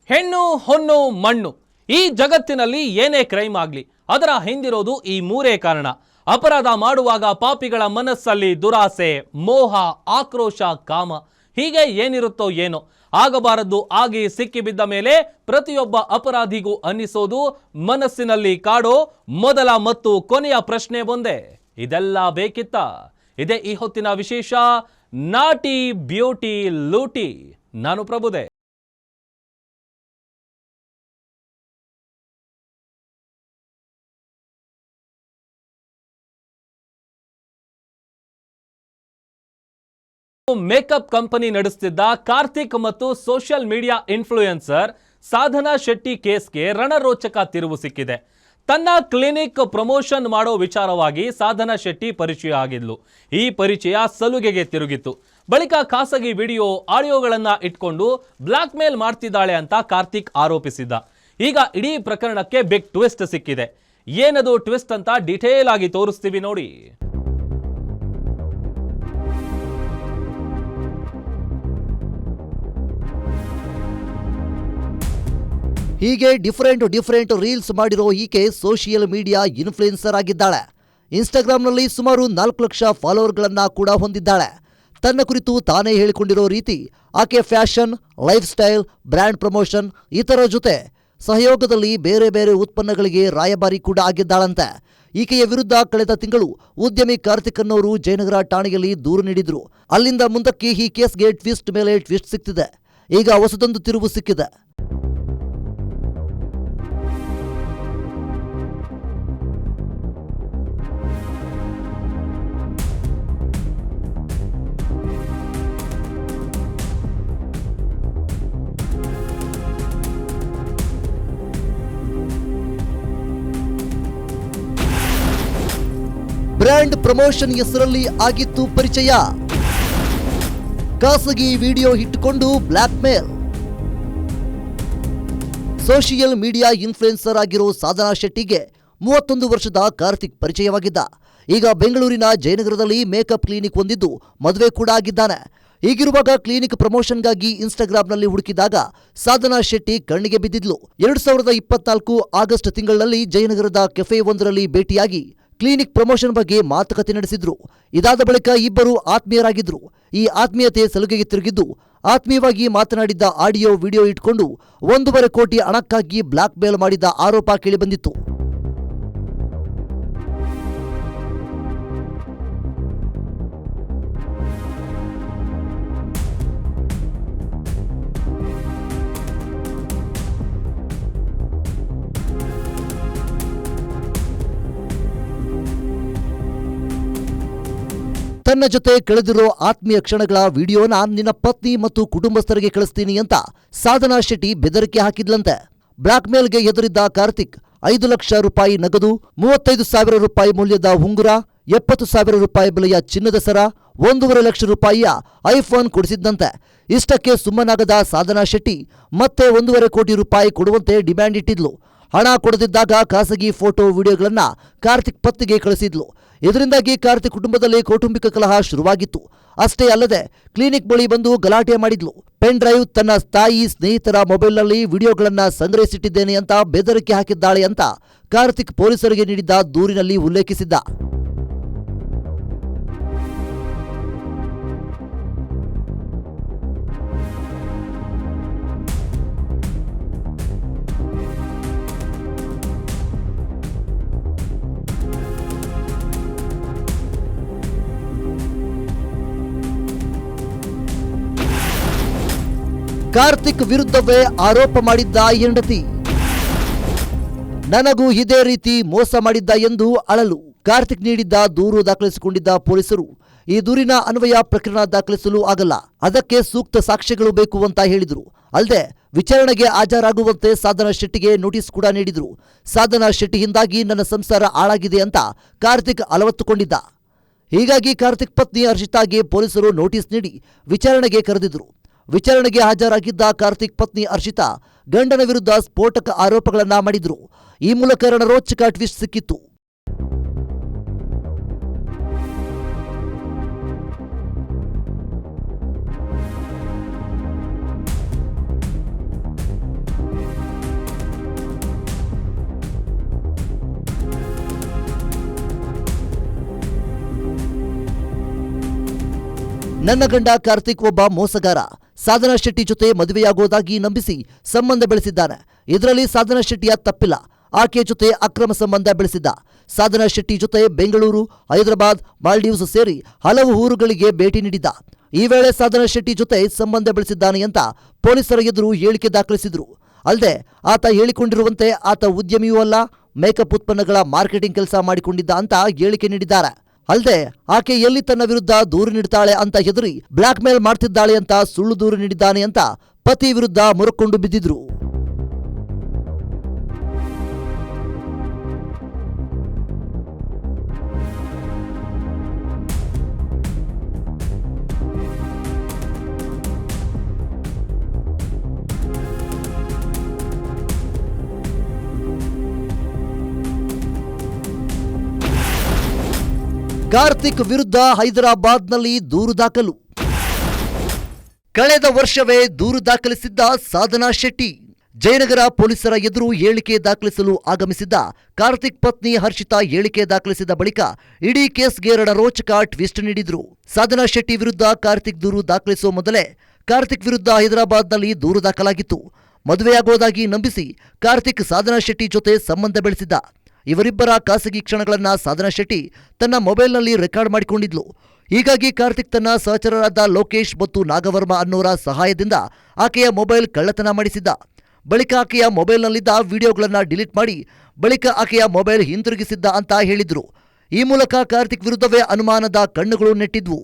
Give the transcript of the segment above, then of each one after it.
ಹೆಣ್ಣು ಹೊನ್ನು ಮಣ್ಣು ಈ ಜಗತ್ತಿನಲ್ಲಿ ಏನೇ ಕ್ರೈಮ್ ಆಗಲಿ ಅದರ ಹಿಂದಿರೋದು ಈ ಮೂರೇ ಕಾರಣ. ಅಪರಾಧ ಮಾಡುವಾಗ ಪಾಪಿಗಳ ಮನಸ್ಸಲ್ಲಿ ದುರಾಸೆ, ಮೋಹ, ಆಕ್ರೋಶ, ಕಾಮ ಹೀಗೆ ಏನಿರುತ್ತೋ ಏನೋ ಆಗಬಾರದು ಆಗಿ ಸಿಕ್ಕಿಬಿದ್ದ ಮೇಲೆ ಪ್ರತಿಯೊಬ್ಬ ಅಪರಾಧಿಗೂ ಅನ್ನಿಸೋದು ಮನಸ್ಸಿನಲ್ಲಿ ಕಾಡೋ ಮೊದಲ ಮತ್ತು ಕೊನೆಯ ಪ್ರಶ್ನೆ ಒಂದೇ, ಇದೆಲ್ಲ ಬೇಕಿತ್ತ? ಇದೇ ಈ ಹೊತ್ತಿನ ವಿಶೇಷ ನಾಟಿ ಬ್ಯೂಟಿ ಲೂಟಿ. ನಾನು ಪ್ರಭುದೇ. ಮೇಕಪ್ ಕಂಪನಿ ನಡೆಸುತ್ತಿದ್ದ ಕಾರ್ತಿಕ್ ಮತ್ತು ಸೋಷಿಯಲ್ ಮೀಡಿಯಾ ಇನ್ಫ್ಲೂಯೆನ್ಸರ್ ಸಾಧನಾ ಶೆಟ್ಟಿ ಕೇಸ್ಗೆ ರಣರೋಚಕ ತಿರುವು ಸಿಕ್ಕಿದೆ. ತನ್ನ ಕ್ಲಿನಿಕ್ ಪ್ರಮೋಷನ್ ಮಾಡೋ ವಿಚಾರವಾಗಿ ಸಾಧನಾ ಶೆಟ್ಟಿ ಪರಿಚಯ ಆಗಿದ್ಲು. ಈ ಪರಿಚಯ ಸಲುಗೆಗೆ ತಿರುಗಿತ್ತು. ಬಳಿಕ ಖಾಸಗಿ ವಿಡಿಯೋ, ಆಡಿಯೋಗಳನ್ನ ಇಟ್ಕೊಂಡು ಬ್ಲಾಕ್ ಮೇಲ್ ಮಾಡ್ತಿದ್ದಾಳೆ ಅಂತ ಕಾರ್ತಿಕ್ ಆರೋಪಿಸಿದ್ದ. ಈಗ ಇಡೀ ಪ್ರಕರಣಕ್ಕೆ ಬಿಗ್ ಟ್ವಿಸ್ಟ್ ಸಿಕ್ಕಿದೆ. ಏನದು ಟ್ವಿಸ್ಟ್ ಅಂತ ಡಿಟೇಲ್ ಆಗಿ ತೋರಿಸ್ತೀವಿ ನೋಡಿ. ಹೀಗೆ ಡಿಫರೆಂಟ್ ರೀಲ್ಸ್ ಮಾಡಿರೋ ಈಕೆ ಸೋಷಿಯಲ್ ಮೀಡಿಯಾ ಇನ್ಫ್ಲುಯೆನ್ಸರ್ ಆಗಿದ್ದಾಳೆ. ಇನ್ಸ್ಟಾಗ್ರಾಮ್ನಲ್ಲಿ ಸುಮಾರು 4 ಲಕ್ಷ ಫಾಲೋವರ್ಗಳನ್ನ ಕೂಡ ಹೊಂದಿದ್ದಾಳೆ. ತನ್ನ ಕುರಿತು ತಾನೇ ಹೇಳಿಕೊಂಡಿರೋ ರೀತಿ ಆಕೆ fashion, life style, brand promotion ಇತರ ಜೊತೆ ಸಹಯೋಗದಲ್ಲಿ ಬೇರೆ ಬೇರೆ ಉತ್ಪನ್ನಗಳಿಗೆ ರಾಯಭಾರಿ ಕೂಡ ಆಗಿದ್ದಾಳಂತೆ. ಈಕೆಯ ವಿರುದ್ಧ ಕಳೆದ ತಿಂಗಳು ಉದ್ಯಮಿ ಕಾರ್ತಿಕ್ ಅನ್ನೋರು ಜಯನಗರ ಠಾಣೆಯಲ್ಲಿ ದೂರು ನೀಡಿದ್ರು. ಅಲ್ಲಿಂದ ಮುಂದಕ್ಕೆ ಈ ಕೇಸ್ಗೆ ಟ್ವಿಸ್ಟ್ ಮೇಲೆ ಟ್ವಿಸ್ಟ್ ಸಿಕ್ತಿದೆ. ಈಗ ಹೊಸದೊಂದು ತಿರುವು ಸಿಕ್ಕಿದೆ. ಬ್ರ್ಯಾಂಡ್ ಪ್ರಮೋಷನ್ ಹೆಸರಲ್ಲಿ ಆಗಿತ್ತು ಪರಿಚಯ. ಖಾಸಗಿ ವಿಡಿಯೋ ಇಟ್ಟುಕೊಂಡು black mail. Social media influencer ಆಗಿರೋ ಸಾಧನಾ ಶೆಟ್ಟಿಗೆ 31 ವರ್ಷದ ಕಾರ್ತಿಕ್ ಪರಿಚಯವಾಗಿದ್ದ. ಈಗ ಬೆಂಗಳೂರಿನ ಜಯನಗರದಲ್ಲಿ ಮೇಕಪ್ ಕ್ಲಿನಿಕ್ ಹೊಂದಿದ್ದು ಮದುವೆ ಕೂಡ ಆಗಿದ್ದಾನೆ. ಹೀಗಿರುವಾಗ ಕ್ಲಿನಿಕ್ ಪ್ರಮೋಷನ್ಗಾಗಿ ಇನ್ಸ್ಟಾಗ್ರಾಮ್ನಲ್ಲಿ ಹುಡುಕಿದಾಗ ಸಾಧನಾ ಶೆಟ್ಟಿ ಕಣ್ಣಿಗೆ ಬಿದ್ದಿದ್ಲು. 2024 ಆಗಸ್ಟ್ ತಿಂಗಳಲ್ಲಿ ಜಯನಗರದ ಕೆಫೆ ಒಂದರಲ್ಲಿ ಭೇಟಿಯಾಗಿ ಕ್ಲಿನಿಕ್ ಪ್ರಮೋಷನ್ ಬಗ್ಗೆ ಮಾತುಕತೆ ನಡೆಸಿದ್ರು. ಇದಾದ ಬಳಿಕ ಇಬ್ಬರು ಆತ್ಮೀಯರಾಗಿದ್ರು. ಈ ಆತ್ಮೀಯತೆ ಸಲುಗೆಗೆ ತಿರುಗಿದ್ದು ಆತ್ಮೀಯವಾಗಿ ಮಾತನಾಡಿದ್ದ ಆಡಿಯೋ ವಿಡಿಯೋ ಇಟ್ಕೊಂಡು 1.5 ಕೋಟಿ ಹಣಕ್ಕಾಗಿ ಬ್ಲಾಕ್ ಮೇಲ್ ಮಾಡಿದ ಆರೋಪ ಕೇಳಿಬಂದಿತ್ತು. ತನ್ನ ಜೊತೆ ಕಳೆದಿರೋ ಆತ್ಮೀಯ ಕ್ಷಣಗಳ ವಿಡಿಯೋನ ನಿನ್ನ ಪತ್ನಿ ಮತ್ತು ಕುಟುಂಬಸ್ಥರಿಗೆ ಕಳಿಸ್ತೀನಿ ಅಂತ ಸಾಧನಾ ಶೆಟ್ಟಿ ಬೆದರಿಕೆ ಹಾಕಿದ್ಲಂತೆ. ಬ್ಲಾಕ್ ಮೇಲ್ಗೆ ಎದುರಿದ್ದ ಕಾರ್ತಿಕ್ 5 ಲಕ್ಷ ರೂಪಾಯಿ ನಗದು, 35,000 ರೂಪಾಯಿ ಮೌಲ್ಯದ ಉಂಗುರ, 70,000 ರೂಪಾಯಿ ಬೆಲೆಯ ಚಿನ್ನದ ಸರ, 1.5 ಲಕ್ಷ ರೂಪಾಯಿಯ ಐಫೋನ್ ಕೊಡಿಸಿದ್ದಂತೆ. ಇಷ್ಟಕ್ಕೆ ಸುಮ್ಮನಾಗದ ಸಾಧನಾ ಶೆಟ್ಟಿ ಮತ್ತೆ 1.5 ಕೋಟಿ ರೂಪಾಯಿ ಕೊಡುವಂತೆ ಡಿಮ್ಯಾಂಡ್ ಇಟ್ಟಿದ್ಲು. ಹಣ ಕೊಡದಿದ್ದಾಗ ಖಾಸಗಿ ಫೋಟೋ ವಿಡಿಯೋಗಳನ್ನ ಕಾರ್ತಿಕ್ ಪತ್ನಿಗೆ ಕಳಿಸಿದ್ಲು. ಇದರಿಂದಾಗಿ ಕಾರ್ತಿಕ್ ಕುಟುಂಬದಲ್ಲಿ ಕೌಟುಂಬಿಕ ಕಲಹ ಶುರುವಾಗಿತ್ತು. ಅಷ್ಟೇ ಅಲ್ಲದೆ ಕ್ಲಿನಿಕ್ ಬಳಿ ಬಂದು ಗಲಾಟೆ ಮಾಡಿದ್ಲು. ಪೆನ್ ಡ್ರೈವ್ ತನ್ನ ತಾಯಿ ಸ್ನೇಹಿತರ ಮೊಬೈಲ್ನಲ್ಲಿ ವಿಡಿಯೋಗಳನ್ನ ಸಂಗ್ರಹಿಸಿಟ್ಟಿದ್ದೇನೆ ಅಂತ ಬೆದರಿಕೆ ಹಾಕಿದ್ದಾಳೆ ಅಂತ ಕಾರ್ತಿಕ್ ಪೊಲೀಸರಿಗೆ ನೀಡಿದ್ದ ದೂರಿನಲ್ಲಿ ಉಲ್ಲೇಖಿಸಿದ್ದ. ಕಾರ್ತಿಕ್ ವಿರುದ್ಧವೇ ಆರೋಪ ಮಾಡಿದ್ದ ಹೆಂಡತಿ. ನನಗೂ ಇದೇ ರೀತಿ ಮೋಸ ಮಾಡಿದ್ದ ಎಂದು ಅಳಲು. ಕಾರ್ತಿಕ್ ನೀಡಿದ್ದ ದೂರು ದಾಖಲಿಸಿಕೊಂಡಿದ್ದ ಪೊಲೀಸರು ಈ ದೂರಿನ ಅನ್ವಯ ಪ್ರಕರಣ ದಾಖಲಿಸಲು ಆಗಲ್ಲ, ಅದಕ್ಕೆ ಸೂಕ್ತ ಸಾಕ್ಷ್ಯಗಳು ಬೇಕು ಅಂತ ಹೇಳಿದ್ರು. ಅಲ್ಲದೆ ವಿಚಾರಣೆಗೆ ಹಾಜರಾಗುವಂತೆ ಸಾಧನಾ ಶೆಟ್ಟಿಗೆ ನೋಟಿಸ್ ಕೂಡ ನೀಡಿದ್ರು. ಸಾಧನಾ ಶೆಟ್ಟಿಯಿಂದಾಗಿ ನನ್ನ ಸಂಸಾರ ಹಾಳಾಗಿದೆ ಅಂತ ಕಾರ್ತಿಕ್ ಅಲವತ್ತುಕೊಂಡಿದ್ದ. ಹೀಗಾಗಿ ಕಾರ್ತಿಕ್ ಪತ್ನಿ ಹರ್ಷಿತಾಗೆ ಪೊಲೀಸರು ನೋಟಿಸ್ ನೀಡಿ ವಿಚಾರಣೆಗೆ ಕರೆದಿದ್ರು. ವಿಚಾರಣೆಗೆ ಹಾಜರಾಗಿದ್ದ ಕಾರ್ತಿಕ್ ಪತ್ನಿ ಹರ್ಷಿತಾ ಗಂಡನ ವಿರುದ್ಧ ಸ್ಫೋಟಕ ಆರೋಪಗಳನ್ನ ಮಾಡಿದ್ರು. ಈ ಮೂಲಕ ರಣರೋಚಕ ಟ್ವಿಸ್ಟ್ ಸಿಕ್ಕಿತ್ತು. ನನ್ನ ಗಂಡ ಕಾರ್ತಿಕ್ ಒಬ್ಬ ಮೋಸಗಾರ. ಸಾಧನಾ ಶೆಟ್ಟಿ ಜೊತೆ ಮದುವೆಯಾಗೋದಾಗಿ ನಂಬಿಸಿ ಸಂಬಂಧ ಬೆಳೆಸಿದ್ದಾನೆ. ಇದರಲ್ಲಿ ಸಾಧನಾ ಶೆಟ್ಟಿಯ ತಪ್ಪಿಲ್ಲ. ಆಕೆಯ ಜೊತೆ ಅಕ್ರಮ ಸಂಬಂಧ ಬೆಳೆಸಿದ್ದ. ಸಾಧನಾ ಶೆಟ್ಟಿ ಜೊತೆ ಬೆಂಗಳೂರು, ಹೈದರಾಬಾದ್, ಮಾಲ್ಡೀವ್ಸ್ ಸೇರಿ ಹಲವು ಊರುಗಳಿಗೆ ಭೇಟಿ ನೀಡಿದ್ದ. ಈ ವೇಳೆ ಸಾಧನಾ ಶೆಟ್ಟಿ ಜೊತೆ ಸಂಬಂಧ ಬೆಳೆಸಿದ್ದಾನೆ ಅಂತ ಪೊಲೀಸರ ಎದುರು ಹೇಳಿಕೆ ದಾಖಲಿಸಿದ್ರು. ಅಲ್ಲದೆ ಆತ ಹೇಳಿಕೊಂಡಿರುವಂತೆ ಆತ ಉದ್ಯಮಿಯೂ ಅಲ್ಲ, ಮೇಕಪ್ ಉತ್ಪನ್ನಗಳ ಮಾರ್ಕೆಟಿಂಗ್ ಕೆಲಸ ಮಾಡಿಕೊಂಡಿದ್ದ ಅಂತ ಹೇಳಿಕೆ ನೀಡಿದ್ದಾರೆ. ಅಲ್ಲದೆ ಆಕೆ ಎಲ್ಲಿ ತನ್ನ ವಿರುದ್ಧ ದೂರು ನೀಡ್ತಾಳೆ ಅಂತ ಹೆದರಿ ಬ್ಲಾಕ್ ಮೇಲ್ ಮಾಡ್ತಿದ್ದಾಳೆ ಅಂತ ಸುಳ್ಳು ದೂರು ನೀಡಿದ್ದಾನೆ ಅಂತ ಪತಿ ವಿರುದ್ಧ ಮುರಕೊಂಡು ಬಿದ್ದಿದ್ರು. ಕಾರ್ತಿಕ್ ವಿರುದ್ಧ ಹೈದರಾಬಾದ್ನಲ್ಲಿ ದೂರು ದಾಖಲು. ಕಳೆದ ವರ್ಷವೇ ದೂರು ದಾಖಲಿಸಿದ್ದ ಸಾಧನಾ ಶೆಟ್ಟಿ. ಜಯನಗರ ಪೊಲೀಸರ ಎದುರು ಹೇಳಿಕೆ ದಾಖಲಿಸಲು ಆಗಮಿಸಿದ್ದ ಕಾರ್ತಿಕ್ ಪತ್ನಿ ಹರ್ಷಿತಾ ಹೇಳಿಕೆ ದಾಖಲಿಸಿದ ಬಳಿಕ ಇಡೀ ಕೇಸ್ಗೆ ರೋಚಕ ಟ್ವಿಸ್ಟ್ ನೀಡಿದ್ರು. ಸಾಧನಾ ಶೆಟ್ಟಿ ವಿರುದ್ಧ ಕಾರ್ತಿಕ್ ದೂರು ದಾಖಲಿಸುವ ಮೊದಲೇ ಕಾರ್ತಿಕ್ ವಿರುದ್ಧ ಹೈದರಾಬಾದ್ನಲ್ಲಿ ದೂರು ದಾಖಲಾಗಿತ್ತು. ಮದುವೆಯಾಗೋದಾಗಿ ನಂಬಿಸಿ ಕಾರ್ತಿಕ್ ಸಾಧನಾ ಶೆಟ್ಟಿ ಜೊತೆ ಸಂಬಂಧ ಬೆಳೆಸಿದ್ದ. ಇವರಿಬ್ಬರ ಖಾಸಗಿ ಕ್ಷಣಗಳನ್ನ ಸಾಧನಾ ಶೆಟ್ಟಿ ತನ್ನ ಮೊಬೈಲ್ನಲ್ಲಿ ರೆಕಾರ್ಡ್ ಮಾಡಿಕೊಂಡಿದ್ಲು. ಹೀಗಾಗಿ ಕಾರ್ತಿಕ್ ತನ್ನ ಸಹಚರರಾದ ಲೋಕೇಶ್ ಮತ್ತು ನಾಗವರ್ಮ ಅನ್ನೋರ ಸಹಾಯದಿಂದ ಆಕೆಯ ಮೊಬೈಲ್ ಕಳ್ಳತನ ಮಾಡಿಸಿದ್ದ. ಬಳಿಕ ಆಕೆಯ ಮೊಬೈಲ್ನಲ್ಲಿದ್ದ ವಿಡಿಯೋಗಳನ್ನ ಡಿಲೀಟ್ ಮಾಡಿ ಬಳಿಕ ಆಕೆಯ ಮೊಬೈಲ್ ಹಿಂತಿರುಗಿಸಿದ್ದ ಅಂತ ಹೇಳಿದ್ರು. ಈ ಮೂಲಕ ಕಾರ್ತಿಕ್ ವಿರುದ್ಧವೇ ಅನುಮಾನದ ಕಣ್ಣುಗಳು ನೆಟ್ಟಿದ್ವು.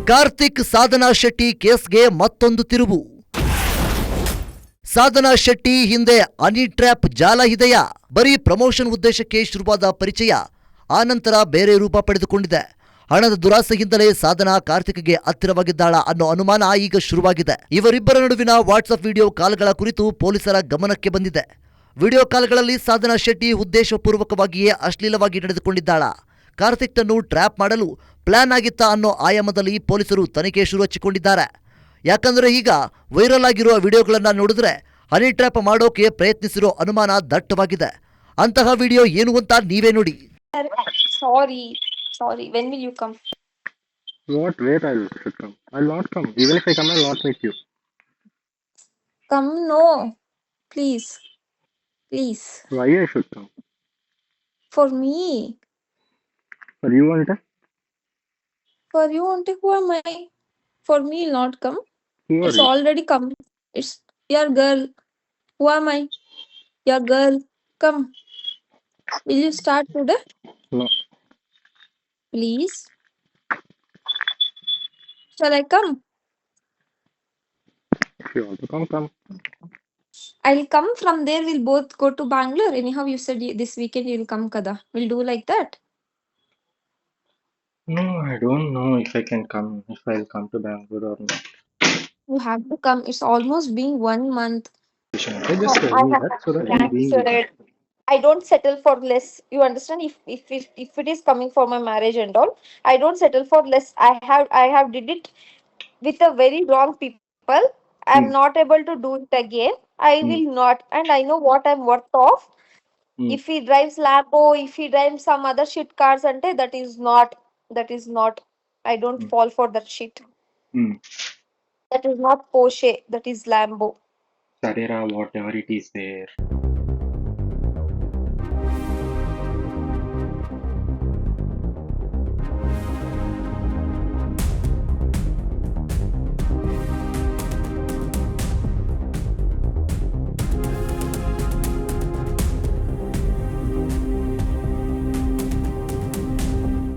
ಕಾರ್ತಿಕ್ ಸಾಧನಾ ಶೆಟ್ಟಿ ಕೇಸ್ಗೆ ಮತ್ತೊಂದು ತಿರುವು. ಸಾಧನಾ ಶೆಟ್ಟಿ ಹಿಂದೆ ಹನಿ ಟ್ರ್ಯಾಪ್ ಜಾಲ ಇದೆಯಾ? ಬರೀ ಪ್ರಮೋಷನ್ ಉದ್ದೇಶಕ್ಕೆ ಶುರುವಾದ ಪರಿಚಯ ಆನಂತರ ಬೇರೆ ರೂಪ ಪಡೆದುಕೊಂಡಿದೆ. ಹಣದ ದುರಾಸೆಯಿಂದಲೇ ಸಾಧನಾ ಕಾರ್ತಿಕ್ಗೆ ಹತ್ತಿರವಾಗಿದ್ದಾಳ ಅನ್ನೋ ಅನುಮಾನ ಈಗ ಶುರುವಾಗಿದೆ. ಇವರಿಬ್ಬರ ನಡುವಿನ ವಾಟ್ಸ್ಆಪ್ ವಿಡಿಯೋ ಕಾಲ್ಗಳ ಕುರಿತು ಪೊಲೀಸರ ಗಮನಕ್ಕೆ ಬಂದಿದೆ. ವಿಡಿಯೋ ಕಾಲ್ಗಳಲ್ಲಿ ಸಾಧನಾ ಶೆಟ್ಟಿ ಉದ್ದೇಶಪೂರ್ವಕವಾಗಿಯೇ ಅಶ್ಲೀಲವಾಗಿ ನಡೆದುಕೊಂಡಿದ್ದಾಳ, ಕಾರ್ತಿಕ್ನನ್ನು ಟ್ರ್ಯಾಪ್ ಮಾಡಲು ಪ್ಲಾನ್ ಆಗಿತ್ತಾ ಅನ್ನೋ ಆಯಾಮದಲ್ಲಿ ಪೊಲೀಸರು ತನಿಖೆ ಶುರು ಹಚ್ಚಿಕೊಂಡಿದ್ದಾರೆ. ಯಾಕಂದ್ರೆ ಈಗ ವೈರಲ್ ಆಗಿರುವ ವಿಡಿಯೋಗಳನ್ನ ನೋಡಿದ್ರೆ ಹನಿ ಟ್ರ್ಯಾಪ್ ಮಾಡೋಕೆ ಪ್ರಯತ್ನಿಸಿರೋ ಅನುಮಾನ ದಟ್ಟವಾಗಿದೆ. ಅಂತಹ ವಿಡಿಯೋ ಏನು ಅಂತ ನೀವೇ ನೋಡಿ. Sorry. When will you come? What? Where I should come? I'll not come. Even if I come, I'll not meet you. Come, no. Please. Why I should come? For me. For you want it? For you, auntie, who am I? For me, not come. Who are It's you? already come. It's your girl. Who am I? Your girl. Come. Will you start today? No. Please. Shall I come? If you want to come, come. I'll come from there. We'll both go to Bangalore. Anyhow, you said this weekend you'll come, kada. We'll do like that. No, I don't know if I can come, if I'll come to Bangalore or not. You have to come. It's almost been 1 month. I just tell I you have that so that you'll be cancelled. I don't settle for less. You understand? If it is coming for my marriage and all, I don't settle for less. I have did it with a very wrong people. I'm not able to do it again. I will not, and I know what I'm worth of. If he drives Lambo, if he drives some other shit cars, ante that is not. I don't fall for that shit. That is not Porsche. That is Lambo. Sarera, whatever it is there.